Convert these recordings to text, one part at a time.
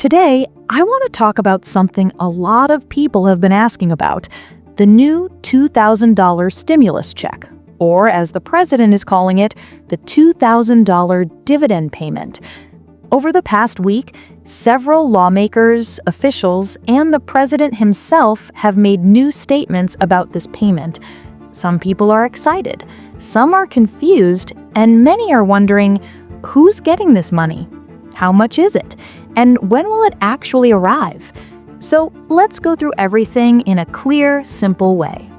Today, I want to talk about something a lot of people have been asking about, the new $2,000 stimulus check, or as the president is calling it, the $2,000 dividend payment. Over the past week, several lawmakers, officials, and the president himself have made new statements about this payment. Some people are excited, some are confused, and many are wondering, who's getting this money? How much is it? And when will it actually arrive? So let's go through everything in a clear, simple way.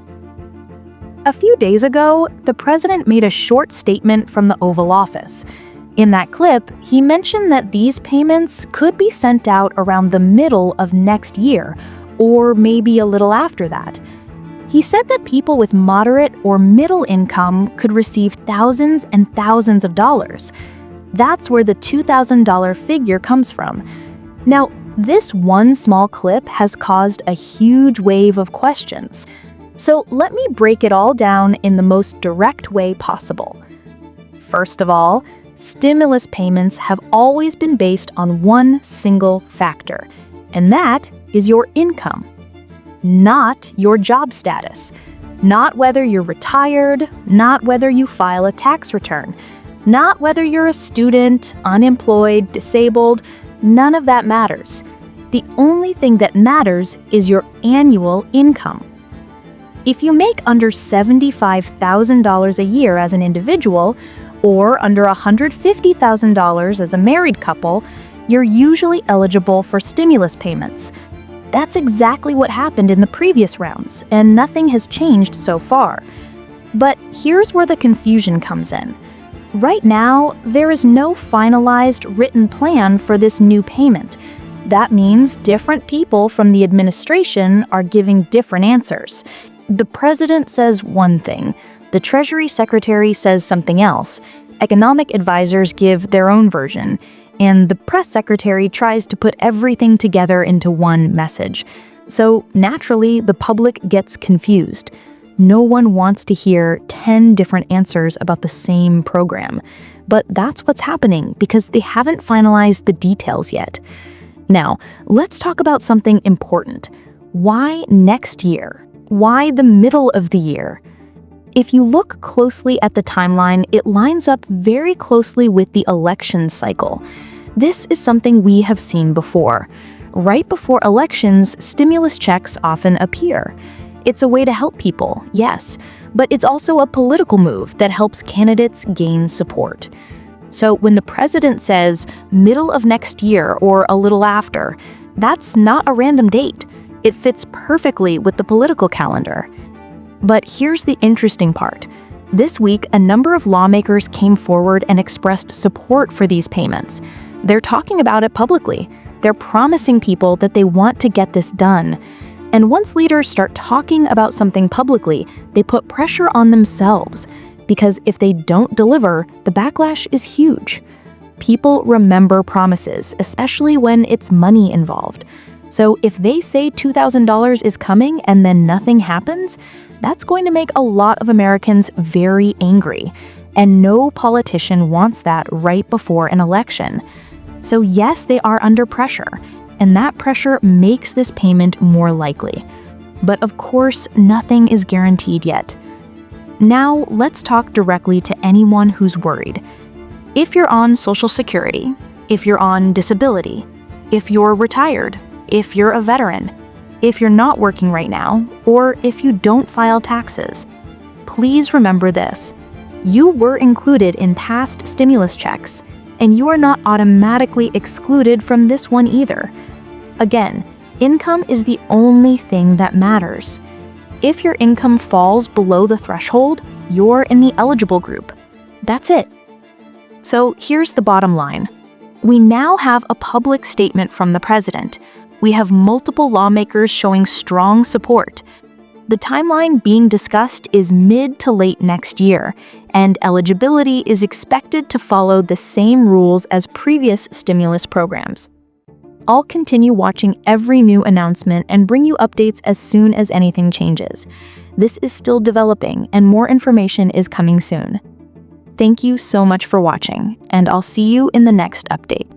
A few days ago, the president made a short statement from the Oval Office. In that clip, he mentioned that these payments could be sent out around the middle of next year, or maybe a little after that. He said that people with moderate or middle income could receive thousands and thousands of dollars. That's where the $2,000 figure comes from. Now, this one small clip has caused a huge wave of questions. So let me break it all down in the most direct way possible. First of all, stimulus payments have always been based on one single factor, and that is your income, not your job status, not whether you're retired, not whether you file a tax return, not whether you're a student, unemployed, disabled. None of that matters. The only thing that matters is your annual income. If you make under $75,000 a year as an individual, or under $150,000 as a married couple, you're usually eligible for stimulus payments. That's exactly what happened in the previous rounds, and nothing has changed so far. But here's where the confusion comes in. Right now, there is no finalized written plan for this new payment. That means different people from the administration are giving different answers. The president says one thing, the Treasury Secretary says something else, economic advisors give their own version, and the press secretary tries to put everything together into one message. So naturally, the public gets confused. No one wants to hear 10 different answers about the same program. But that's what's happening because they haven't finalized the details yet. Now, let's talk about something important. Why next year? Why the middle of the year? If you look closely at the timeline, it lines up very closely with the election cycle. This is something we have seen before. Right before elections, stimulus checks often appear. It's a way to help people, yes, but it's also a political move that helps candidates gain support. So when the president says middle of next year or a little after, that's not a random date. It fits perfectly with the political calendar. But here's the interesting part. This week, a number of lawmakers came forward and expressed support for these payments. They're talking about it publicly. They're promising people that they want to get this done. And once leaders start talking about something publicly, they put pressure on themselves. Because if they don't deliver, the backlash is huge. People remember promises, especially when it's money involved. So if they say $2,000 is coming and then nothing happens, that's going to make a lot of Americans very angry. And no politician wants that right before an election. So yes, they are under pressure, and that pressure makes this payment more likely. But of course, nothing is guaranteed yet. Now, let's talk directly to anyone who's worried. If you're on Social Security, if you're on disability, if you're retired, if you're a veteran, if you're not working right now, or if you don't file taxes, please remember this. You were included in past stimulus checks, and you are not automatically excluded from this one either. Again, income is the only thing that matters. If your income falls below the threshold, you're in the eligible group. That's it. So here's the bottom line. We now have a public statement from the president. We have multiple lawmakers showing strong support. The timeline being discussed is mid to late next year, and eligibility is expected to follow the same rules as previous stimulus programs. I'll continue watching every new announcement and bring you updates as soon as anything changes. This is still developing, and more information is coming soon. Thank you so much for watching, and I'll see you in the next update.